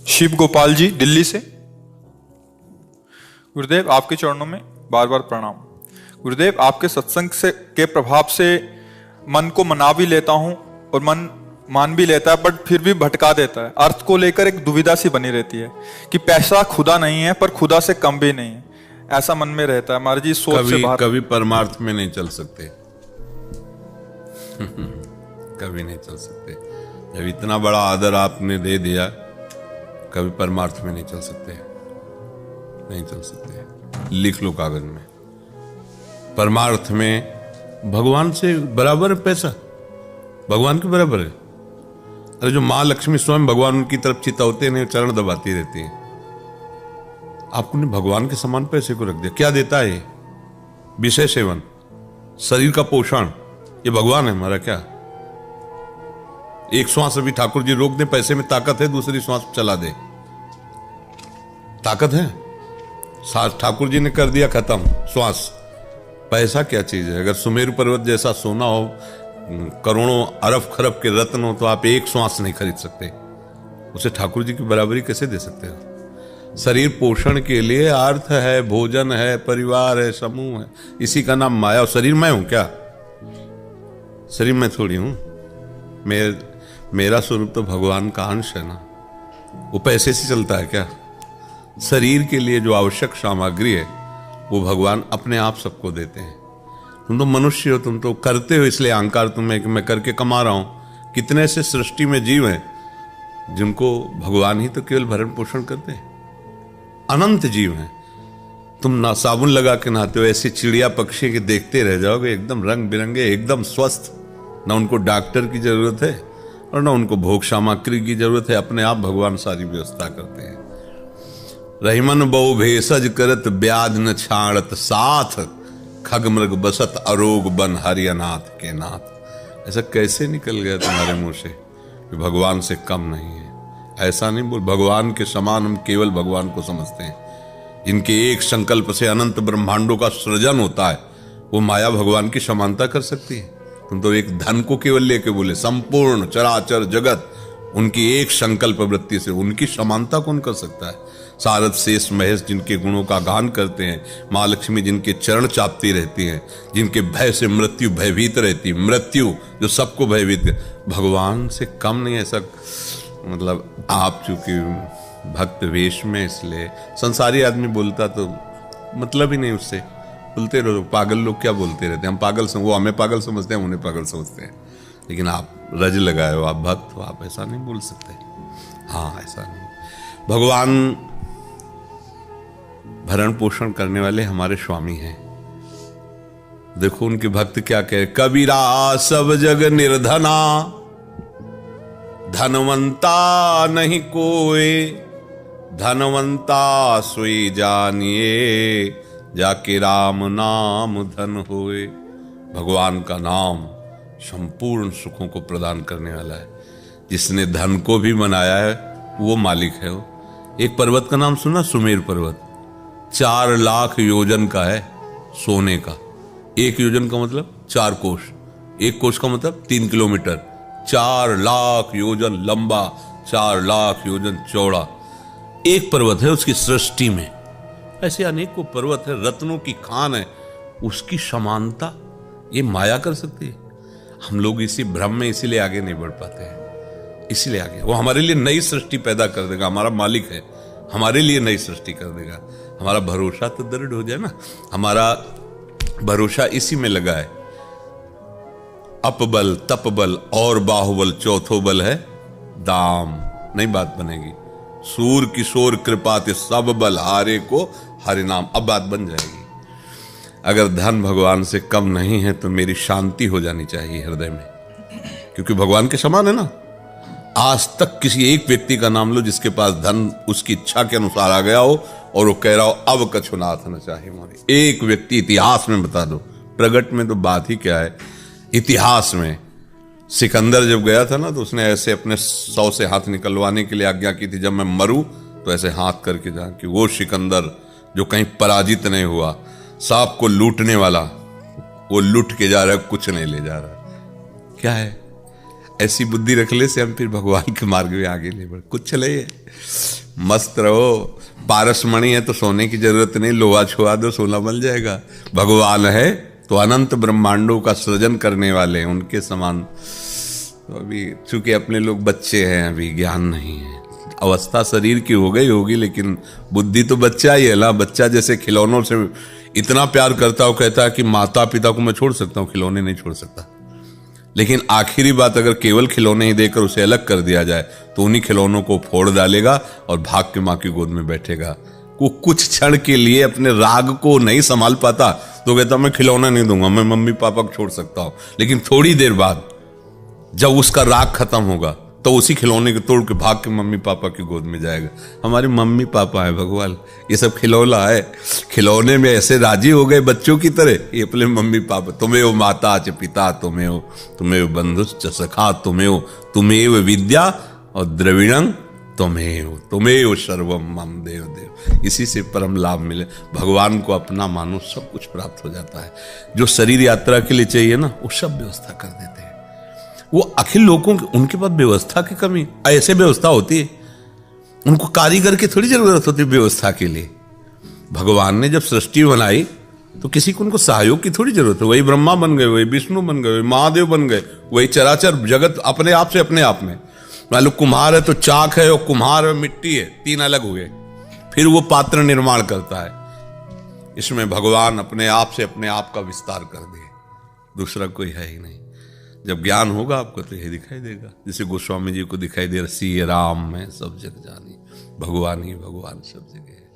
शिव गोपाल जी दिल्ली से। गुरुदेव आपके चरणों में बार बार प्रणाम। गुरुदेव आपके सत्संग से के प्रभाव से मन को मना भी लेता हूं और मन मान भी लेता है, बट फिर भी भटका देता है। अर्थ को लेकर एक दुविधा सी बनी रहती है कि पैसा खुदा नहीं है पर खुदा से कम भी नहीं है, ऐसा मन में रहता है। हमारी जी सोच से बाहर कभी परमार्थ में नहीं चल सकते कभी नहीं चल सकते। जब इतना बड़ा आदर आपने दे दिया, कभी परमार्थ में नहीं चल सकते, नहीं चल सकते। लिख लो कागज में, परमार्थ में भगवान से बराबर है पैसा, भगवान के बराबर है। अरे जो माँ लक्ष्मी स्वयं भगवान उनकी तरफ चितौते नहीं, चरण दबाती रहती है। आपने भगवान के समान पैसे को रख दिया। क्या देता है ये? विषय सेवन, शरीर का पोषण, ये भगवान है हमारा क्या? एक श्वास अभी ठाकुर जी रोक दे, पैसे में ताकत है, दूसरी श्वास चला दे, ताकत है। ठाकुर जी ने कर दिया खत्म श्वास। पैसा क्या चीज है? अगर सुमेरु पर्वत जैसा सोना हो, करोड़ों अरब खरब के रत्न हो, तो आप एक श्वास नहीं खरीद सकते। उसे ठाकुर जी की बराबरी कैसे दे सकते हो? शरीर पोषण के लिए अर्थ है, भोजन है, परिवार है, समूह है, इसी का नाम माया। और शरीर मैं हूं क्या? शरीर मैं थोड़ी हूं। मेरा स्वरूप तो भगवान का अंश है ना। वो पैसे से चलता है क्या? शरीर के लिए जो आवश्यक सामग्री है वो भगवान अपने आप सबको देते हैं। तुम तो मनुष्य हो, तुम तो करते हो, इसलिए अहंकार तुम्हें कि मैं करके कमा रहा हूं। कितने ऐसे सृष्टि में जीव हैं जिनको भगवान ही तो केवल भरण पोषण करते हैं। अनंत जीव हैं। तुम ना साबुन लगा के नहाते हो, ऐसे चिड़िया पक्षी के देखते रह जाओगे, एकदम रंग बिरंगे, एकदम स्वस्थ। ना उनको डॉक्टर की जरूरत है और ना उनको भोग सामग्री की जरूरत है, अपने आप भगवान सारी व्यवस्था करते हैं। रहीमन बहु भेषज करत ब्याज न छाड़त साथ, खग मृग बसत अरोग बन हरियनाथ के नाथ। ऐसा कैसे निकल गया तुम्हारे मुंह से कि भगवान से कम नहीं है? ऐसा नहीं बोल। भगवान के समान हम केवल भगवान को समझते हैं। इनके एक संकल्प से अनंत ब्रह्मांडों का सृजन होता है। वो माया भगवान की समानता कर सकती है? तुम तो एक धन को केवल लेके बोले। संपूर्ण चराचर जगत उनकी एक संकल्प वृत्ति से, उनकी समानता कौन कर सकता है? सारद शेष महेश जिनके गुणों का गान करते हैं, माँ लक्ष्मी जिनके चरण चापती रहती हैं, जिनके भय से मृत्यु भयभीत रहती, मृत्यु जो सबको भयभीत, भगवान से कम नहीं। ऐसा मतलब आप चूंकि भक्त वेश में, इसलिए संसारी आदमी बोलता तो मतलब ही नहीं, उससे बोलते रहो। पागल लोग क्या बोलते रहते हैं, हम पागल वो हमें पागल समझते हैं, उन्हें पागल समझते हैं। लेकिन आप रज लगाए हो, आप भक्त हो, आप ऐसा नहीं बोल सकते। हाँ, ऐसा नहीं। भगवान भरण पोषण करने वाले हमारे स्वामी हैं। देखो उनके भक्त क्या कहे, कबीरा सब जग निर्धना, धनवंता नहीं कोई, धनवंता सोई जानिए, जाके राम नाम धन होए। भगवान का नाम संपूर्ण सुखों को प्रदान करने वाला है। जिसने धन को भी बनाया है वो मालिक है। वो एक पर्वत का नाम सुना, सुमेर पर्वत, 4 लाख योजन का है सोने का। 1 योजन का मतलब 4 कोष, 1 कोष का मतलब 3 किलोमीटर, 4 लाख योजन लंबा, 4 लाख योजन चौड़ा एक पर्वत है उसकी सृष्टि में। ऐसे अनेकों पर्वत है, रत्नों की खान है। उसकी समानता ये माया कर सकती है? हम लोग इसी भ्रम में इसीलिए आगे नहीं बढ़ पाते हैं। इसीलिए आगे वो हमारे लिए नई सृष्टि पैदा कर देगा, हमारा मालिक है, हमारे लिए नई सृष्टि कर देगा। हमारा भरोसा तो दृढ़ हो जाए ना। हमारा भरोसा इसी में लगा है। अपबल तपबल और बाहुबल, चौथो बल है दाम। नहीं बात बनेगी। सूर किशोर कृपाते सब बल हारे को हरि नाम। अब बात बन जाएगी। अगर धन भगवान से कम नहीं है तो मेरी शांति हो जानी चाहिए हृदय में, क्योंकि भगवान के समान है ना। आज तक किसी एक व्यक्ति का नाम लो जिसके पास धन उसकी इच्छा के अनुसार आ गया हो और वो कह रहा हो अब कछु नाथ न चाहे मोरे। एक व्यक्ति इतिहास में बता दो। प्रगट में तो बात ही क्या है, इतिहास में सिकंदर जब गया था ना, तो उसने ऐसे अपने 100 से हाथ निकलवाने के लिए आज्ञा की थी, जब मैं मरूं तो ऐसे हाथ करके जा, कि वो सिकंदर जो कहीं पराजित नहीं हुआ, सांप को लूटने वाला, वो लूट के जा रहा है, कुछ नहीं ले जा रहा। क्या है? ऐसी बुद्धि रखने से हम फिर भगवान के मार्ग में आगे नहीं बढ़। कुछ चले मस्त रहो। पारसमणि है तो सोने की जरूरत नहीं, लोहा छुआ दो सोना बन जाएगा। भगवान है तो अनंत ब्रह्मांडों का सृजन करने वाले हैं, उनके समान। तो अभी चूंकि अपने लोग बच्चे हैं, अभी ज्ञान नहीं है, अवस्था शरीर की हो गई होगी, लेकिन बुद्धि तो बच्चा ही है ना। बच्चा जैसे खिलौनों से इतना प्यार करता हो, कहता है कि माता पिता को मैं छोड़ सकता हूँ, खिलौने नहीं छोड़ सकता। लेकिन आखिरी बात, अगर केवल खिलौने ही देकर उसे अलग कर दिया जाए तो उन्हीं खिलौनों को फोड़ डालेगा और भाग के माँ की गोद में बैठेगा। वो कुछ क्षण के लिए अपने राग को नहीं संभाल पाता तो कहता मैं खिलौना नहीं दूंगा, मैं मम्मी पापा को छोड़ सकता हूं। लेकिन थोड़ी देर बाद जब उसका राग खत्म होगा तो उसी खिलौने को तोड़ के भाग के मम्मी पापा की गोद में जाएगा। हमारे मम्मी पापा है भगवान, ये सब खिलौना है। खिलौने में ऐसे राजी हो गए बच्चों की तरह, ये अपने मम्मी पापा, तुम्हें वो माता च पिता, तुम्हें वो बंधुश्च सखा, तुम्हें वो विद्या और द्रविणं तुम्हें सर्वम मम देव देव। इसी से परम लाभ मिले। भगवान को अपना मानो, सब कुछ प्राप्त हो जाता है। जो शरीर यात्रा के लिए चाहिए ना, वो सब व्यवस्था कर देते हैं। वो अखिल लोगों की, उनके पास व्यवस्था की कमी, ऐसे व्यवस्था होती है। उनको कारीगर की थोड़ी जरूरत होती है व्यवस्था के लिए। भगवान ने जब सृष्टि बनाई तो किसी को उनको सहयोग की थोड़ी जरूरत है। वही ब्रह्मा बन गए, वही विष्णु बन गए, वही महादेव बन गए, वही चराचर जगत अपने आप से अपने आप में। मान लो कुम्हार है तो चाक है, और कुम्हार है मिट्टी है, तीन अलग हुए, फिर वो पात्र निर्माण करता है। इसमें भगवान अपने आप से अपने आप का विस्तार कर दे, दूसरा कोई है ही नहीं। जब ज्ञान होगा आपको तो यही दिखाई देगा, जैसे गोस्वामी जी को दिखाई दे रहा, सी राम में सब जग जानी, भगवान ही भगवान सब जगह है।